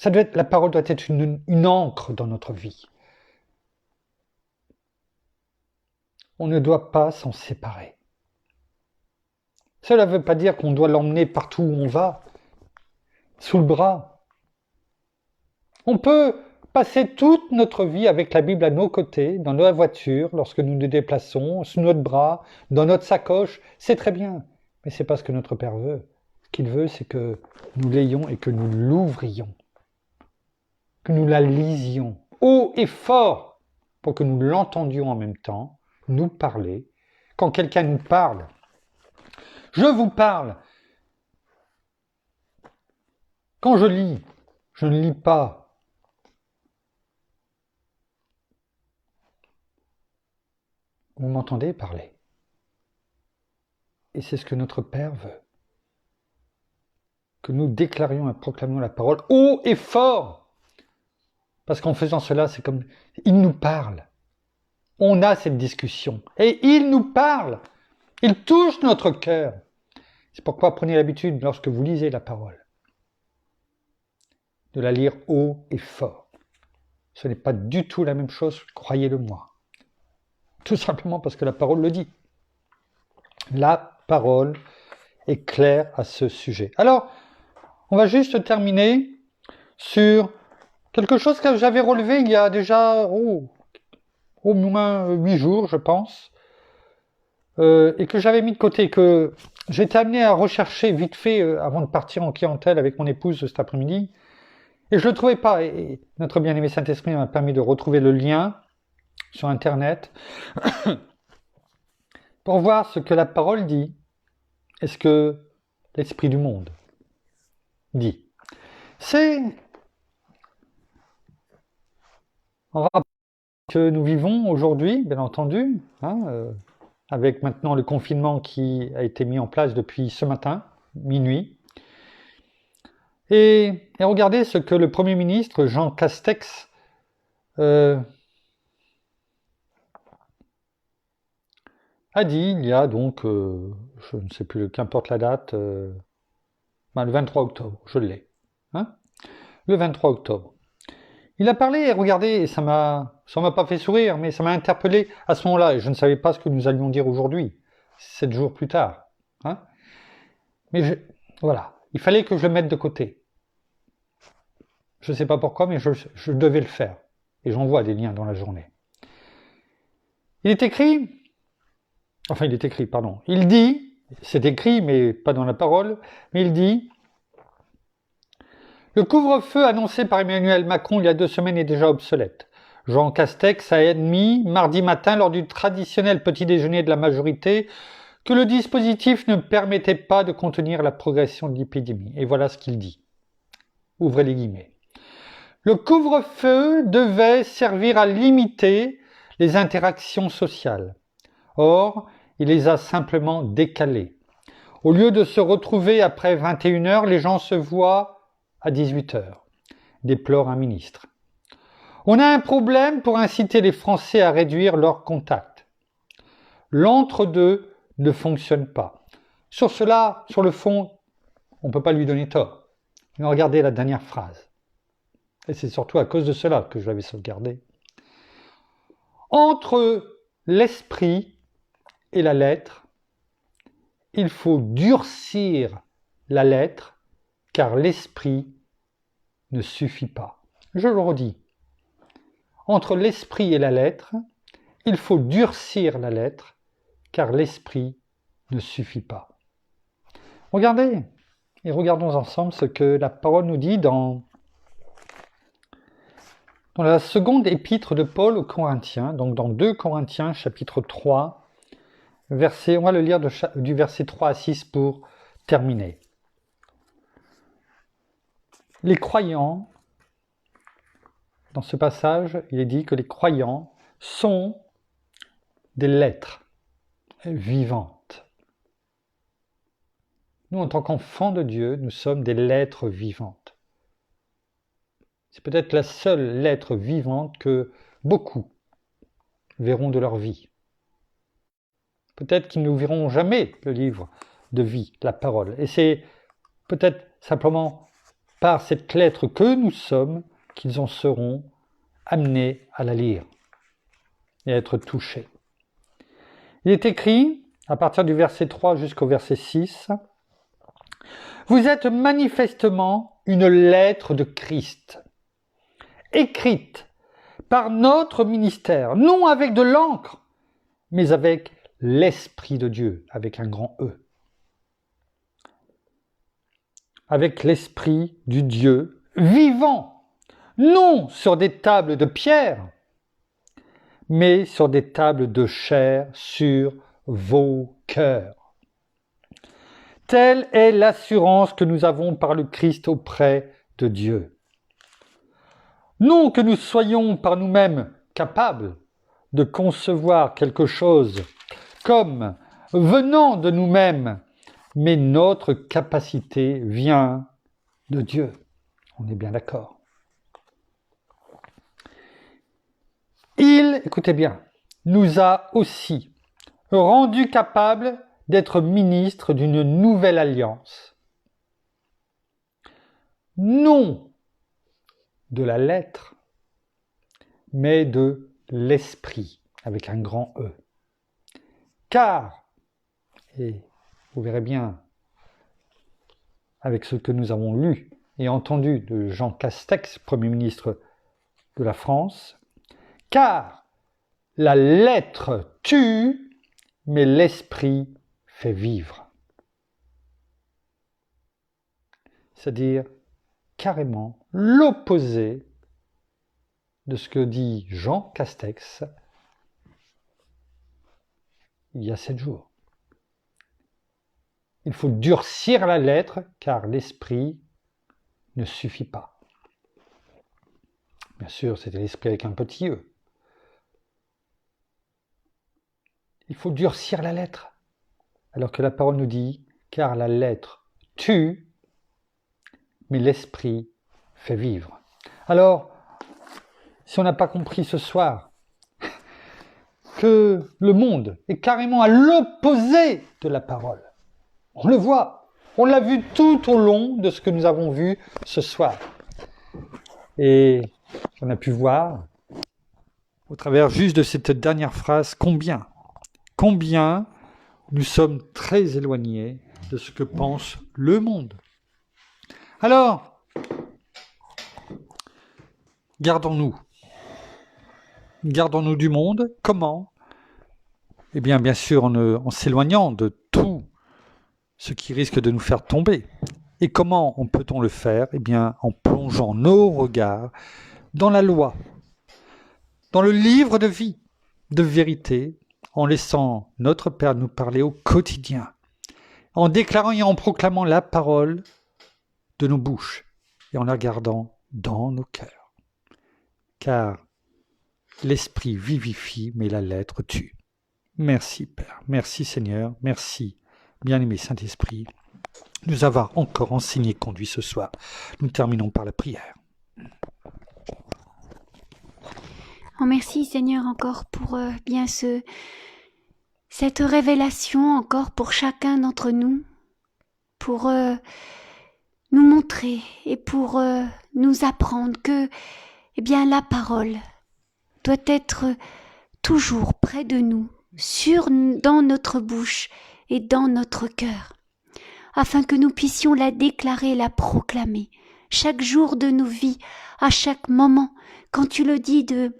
La parole doit être une encre dans notre vie. On ne doit pas s'en séparer. Cela ne veut pas dire qu'on doit l'emmener partout où on va, sous le bras. On peut passer toute notre vie avec la Bible à nos côtés, dans la voiture, lorsque nous nous déplaçons, sous notre bras, dans notre sacoche, c'est très bien. Mais c'est pas ce que notre Père veut. Ce qu'il veut, c'est que nous l'ayons et que nous l'ouvrions. Que nous la lisions haut et fort pour que nous l'entendions en même temps, nous parler. Quand quelqu'un nous parle, je vous parle. Quand je lis, je ne lis pas. Vous m'entendez parler. Et c'est ce que notre Père veut. Que nous déclarions et proclamions la parole haut et fort. Parce qu'en faisant cela, c'est comme... Il nous parle. On a cette discussion. Et il nous parle. Il touche notre cœur. C'est pourquoi prenez l'habitude, lorsque vous lisez la parole, de la lire haut et fort. Ce n'est pas du tout la même chose, croyez-le moi. Tout simplement parce que la parole le dit. La parole est claire à ce sujet. Alors, on va juste terminer sur quelque chose que j'avais relevé il y a déjà au moins 8 jours, je pense, et que j'avais mis de côté, que j'étais amené à rechercher vite fait avant de partir en clientèle avec mon épouse cet après-midi, et je ne le trouvais pas. Et notre bien-aimé Saint-Esprit m'a permis de retrouver le lien sur Internet pour voir ce que la parole dit et ce que l'esprit du monde dit. C'est en rapport que nous vivons aujourd'hui, bien entendu, avec maintenant le confinement qui a été mis en place depuis ce matin, minuit. Et regardez ce que le Premier ministre, Jean Castex, a dit il y a donc, je ne sais plus, qu'importe la date, le 23 octobre, je l'ai. Le 23 octobre. Il a parlé, et regardez, et ça m'a pas fait sourire, mais ça m'a interpellé à ce moment-là, et je ne savais pas ce que nous allions dire aujourd'hui, 7 jours plus tard. Mais voilà, il fallait que je le mette de côté. Je ne sais pas pourquoi, mais je devais le faire. Et j'envoie des liens dans la journée. Il dit, c'est écrit, mais pas dans la parole, mais il dit, le couvre-feu annoncé par Emmanuel Macron il y a 2 semaines est déjà obsolète. Jean Castex a admis mardi matin lors du traditionnel petit déjeuner de la majorité que le dispositif ne permettait pas de contenir la progression de l'épidémie. Et voilà ce qu'il dit. Ouvrez les guillemets. Le couvre-feu devait servir à limiter les interactions sociales. Or, il les a simplement décalées. Au lieu de se retrouver après 21h, les gens se voient à 18h, déplore un ministre. On a un problème pour inciter les Français à réduire leurs contacts. L'entre-deux ne fonctionne pas. Sur cela, sur le fond, on ne peut pas lui donner tort. Mais regardez la dernière phrase. Et c'est surtout à cause de cela que je l'avais sauvegardé. Entre l'esprit et la lettre, il faut durcir la lettre, car l'esprit ne suffit pas. Je le redis. Entre l'esprit et la lettre, il faut durcir la lettre, car l'esprit ne suffit pas. Regardez, et regardons ensemble ce que la parole nous dit dans la seconde épître de Paul aux Corinthiens, donc dans 2 Corinthiens chapitre 3, on va le lire du verset 3 à 6 pour terminer. Les croyants, dans ce passage, il est dit que les croyants sont des lettres vivantes. Nous, en tant qu'enfants de Dieu, nous sommes des lettres vivantes. C'est peut-être la seule lettre vivante que beaucoup verront de leur vie. Peut-être qu'ils ne verront jamais le livre de vie, la parole. Et c'est peut-être simplement par cette lettre que nous sommes qu'ils en seront amenés à la lire et à être touchés. Il est écrit, à partir du verset 3 jusqu'au verset 6, « Vous êtes manifestement une lettre de Christ, écrite par notre ministère, non avec de l'encre, mais avec l'Esprit de Dieu, avec un grand E. Avec l'Esprit du Dieu vivant, non sur des tables de pierre, mais sur des tables de chair sur vos cœurs. Telle est l'assurance que nous avons par le Christ auprès de Dieu. Non que nous soyons par nous-mêmes capables de concevoir quelque chose comme venant de nous-mêmes, mais notre capacité vient de Dieu. On est bien d'accord. Il, écoutez bien, nous a aussi rendus capables d'être ministres d'une nouvelle alliance. Non de la lettre, mais de l'esprit, avec un grand E. Car, et vous verrez bien avec ce que nous avons lu et entendu de Jean Castex, Premier ministre de la France, car la lettre tue, mais l'esprit fait vivre. C'est-à-dire carrément l'opposé de ce que dit Jean Castex il y a 7 jours. Il faut durcir la lettre car l'esprit ne suffit pas. Bien sûr, c'était l'esprit avec un petit E. Il faut durcir la lettre. Alors que la parole nous dit, car la lettre tue, mais l'esprit fait vivre. Alors, si on n'a pas compris ce soir que le monde est carrément à l'opposé de la parole, on le voit, on l'a vu tout au long de ce que nous avons vu ce soir. Et on a pu voir, au travers juste de cette dernière phrase, combien nous sommes très éloignés de ce que pense le monde. Alors, gardons-nous du monde. Comment ? Eh bien sûr, en s'éloignant de tout ce qui risque de nous faire tomber. Et comment peut-on le faire ? Eh bien, en plongeant nos regards dans la loi, dans le livre de vie, de vérité, en laissant notre Père nous parler au quotidien, en déclarant et en proclamant la parole de nos bouches et en la gardant dans nos cœurs. Car l'esprit vivifie, mais la lettre tue. Merci Père, merci Seigneur, merci bien-aimé Saint-Esprit, de nous avoir encore enseigné et conduit ce soir. Nous terminons par la prière. Oh, merci Seigneur encore pour bien cette révélation encore pour chacun d'entre nous, pour nous montrer et pour nous apprendre que eh bien, la parole doit être toujours près de nous, dans notre bouche et dans notre cœur, afin que nous puissions la déclarer, la proclamer, chaque jour de nos vies, à chaque moment, quand tu le dis de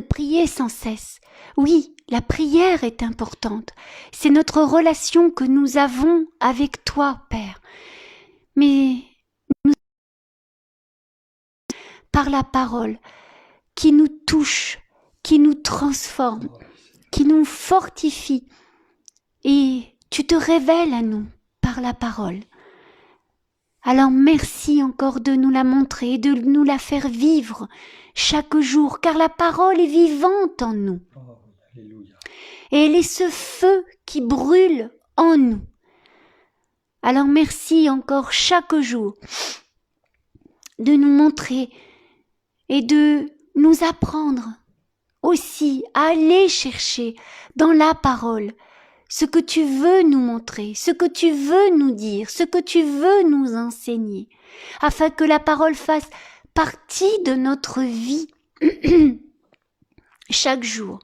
prier sans cesse. Oui, la prière est importante, c'est notre relation que nous avons avec toi, Père, mais par la parole qui nous touche, qui nous transforme, qui nous fortifie. Et tu te révèles à nous par la parole. Alors merci encore de nous la montrer, de nous la faire vivre chaque jour, car la parole est vivante en nous. Oh, alléluia. Et elle est ce feu qui brûle en nous. Alors merci encore chaque jour de nous montrer et de nous apprendre aussi à aller chercher dans la parole ce que tu veux nous montrer, ce que tu veux nous dire, ce que tu veux nous enseigner, afin que la parole fasse partie de notre vie chaque jour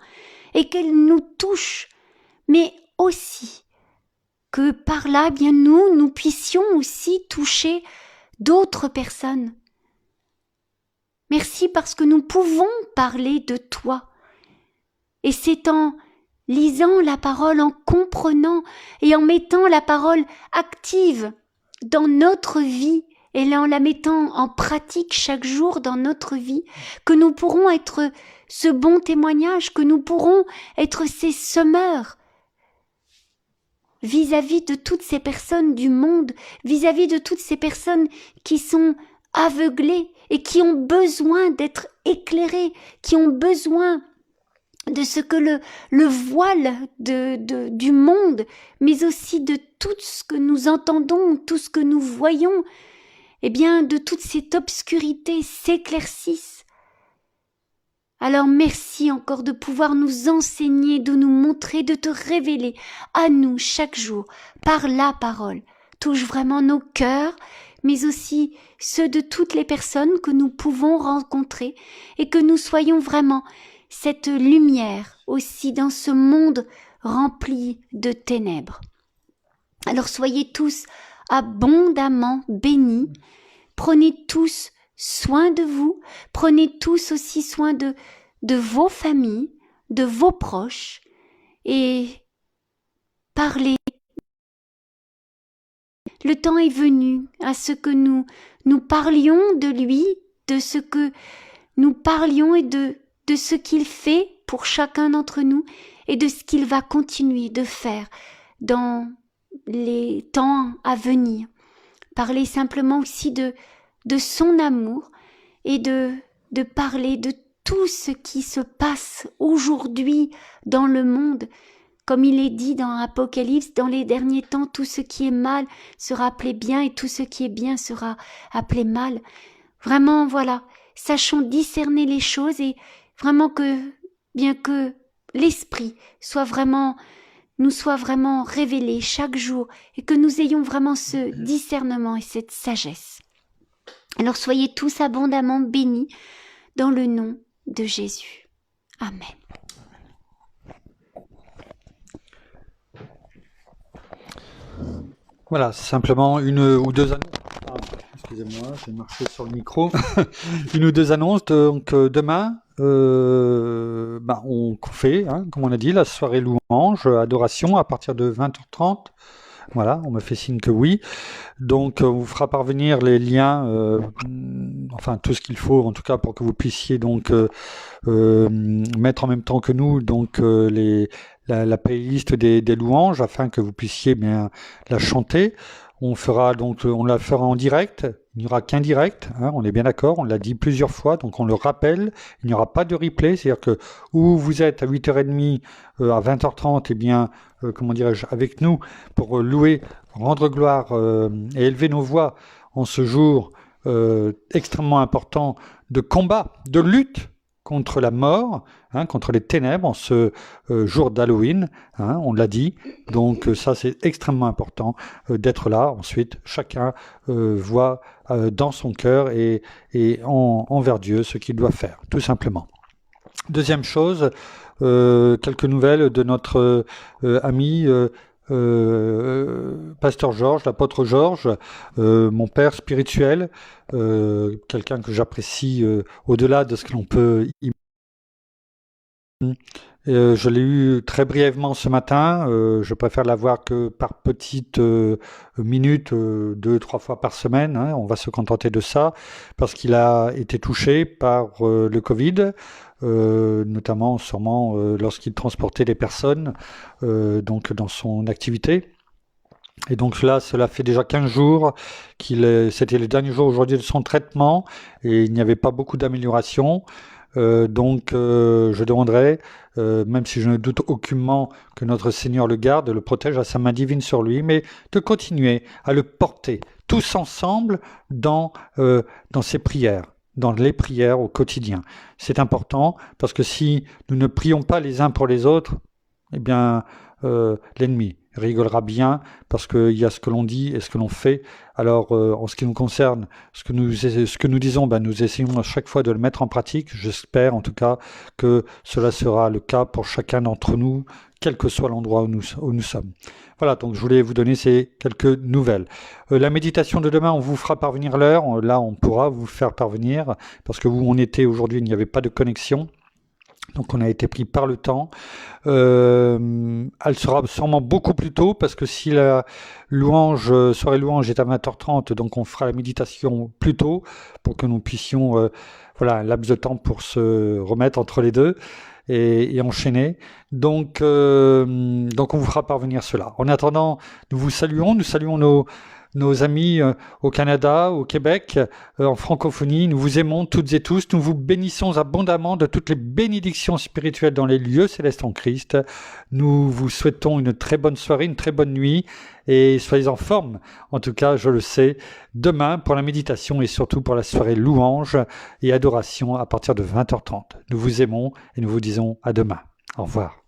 et qu'elle nous touche, mais aussi que par là, bien nous puissions aussi toucher d'autres personnes. Merci parce que nous pouvons parler de toi. Et c'est en lisant la parole, en comprenant et en mettant la parole active dans notre vie et en la mettant en pratique chaque jour dans notre vie, que nous pourrons être ce bon témoignage, que nous pourrons être ces semeurs vis-à-vis de toutes ces personnes du monde, vis-à-vis de toutes ces personnes qui sont aveuglées et qui ont besoin d'être éclairées, qui ont besoin de ce que le voile du monde, mais aussi de tout ce que nous entendons, tout ce que nous voyons, eh bien, de toute cette obscurité s'éclaircisse. Alors merci encore de pouvoir nous enseigner, de nous montrer, de te révéler à nous chaque jour par la parole. Touche vraiment nos cœurs, mais aussi ceux de toutes les personnes que nous pouvons rencontrer et que nous soyons vraiment cette lumière aussi dans ce monde rempli de ténèbres. Alors soyez tous abondamment bénis, prenez tous soin de vous, prenez tous aussi soin de vos familles, de vos proches, et parlez. Le temps est venu à ce que nous parlions de lui, de ce que nous parlions et de ce qu'il fait pour chacun d'entre nous et de ce qu'il va continuer de faire dans les temps à venir. Parlez simplement aussi de son amour et de parler de tout ce qui se passe aujourd'hui dans le monde. Comme il est dit dans Apocalypse, dans les derniers temps, tout ce qui est mal sera appelé bien et tout ce qui est bien sera appelé mal. Vraiment, voilà, sachons discerner les choses et vraiment bien que l'esprit nous soit vraiment révélé chaque jour et que nous ayons vraiment ce discernement et cette sagesse. Alors soyez tous abondamment bénis dans le nom de Jésus. Amen. Voilà, c'est simplement une ou deux annonces. Excusez-moi, j'ai marché sur le micro. Une ou deux annonces. Donc demain, on fait, comme on a dit, la soirée louange, adoration à partir de 20h30. Voilà, on me fait signe que oui. Donc on vous fera parvenir les liens, enfin tout ce qu'il faut en tout cas pour que vous puissiez donc mettre en même temps que nous donc la playlist des louanges afin que vous puissiez bien la chanter. On la fera en direct. Il n'y aura qu'un direct, on est bien d'accord, on l'a dit plusieurs fois, donc on le rappelle, il n'y aura pas de replay, c'est-à-dire que où vous êtes à 8h30, à 20h30, avec nous, pour louer, rendre gloire et élever nos voix en ce jour extrêmement important de combat, de lutte contre la mort, contre les ténèbres en ce jour d'Halloween, on l'a dit. Donc ça c'est extrêmement important d'être là. Ensuite, chacun voit dans son cœur et envers Dieu ce qu'il doit faire, tout simplement. Deuxième chose, quelques nouvelles de notre ami Pasteur Georges, l'apôtre Georges, mon père spirituel, quelqu'un que j'apprécie au-delà de ce que l'on peut imaginer. Je l'ai eu très brièvement ce matin, je préfère l'avoir que par petites minutes, 2-3 fois par semaine, on va se contenter de ça, parce qu'il a été touché par le Covid, notamment sûrement lorsqu'il transportait les personnes donc dans son activité. Et donc là, cela fait déjà 15 jours c'était les derniers jours aujourd'hui de son traitement et il n'y avait pas beaucoup d'amélioration. Donc je demanderai, même si je ne doute aucunement que notre Seigneur le garde, le protège à sa main divine sur lui, mais de continuer à le porter tous ensemble dans ses prières, dans les prières au quotidien. C'est important parce que si nous ne prions pas les uns pour les autres, eh bien l'ennemi rigolera bien parce qu'il y a ce que l'on dit et ce que l'on fait. Alors en ce qui nous concerne, ce que nous disons, nous essayons à chaque fois de le mettre en pratique. J'espère en tout cas que cela sera le cas pour chacun d'entre nous, quel que soit l'endroit où nous sommes. Voilà, donc je voulais vous donner ces quelques nouvelles. La méditation de demain, on vous fera parvenir l'heure. Là, on pourra vous faire parvenir parce que où on était aujourd'hui, il n'y avait pas de connexion. Donc on a été pris par le temps. Elle sera sûrement beaucoup plus tôt parce que si la soirée louange est à 20h30, donc on fera la méditation plus tôt pour que nous puissions, un laps de temps pour se remettre entre les deux et enchaîner. Donc on vous fera parvenir cela. En attendant, nous saluons nos amis au Canada, au Québec, en francophonie. Nous vous aimons toutes et tous. Nous vous bénissons abondamment de toutes les bénédictions spirituelles dans les lieux célestes en Christ. Nous vous souhaitons une très bonne soirée, une très bonne nuit et soyez en forme. En tout cas, je le sais, demain pour la méditation et surtout pour la soirée louange et adoration à partir de 20h30. Nous vous aimons et nous vous disons à demain. Au revoir.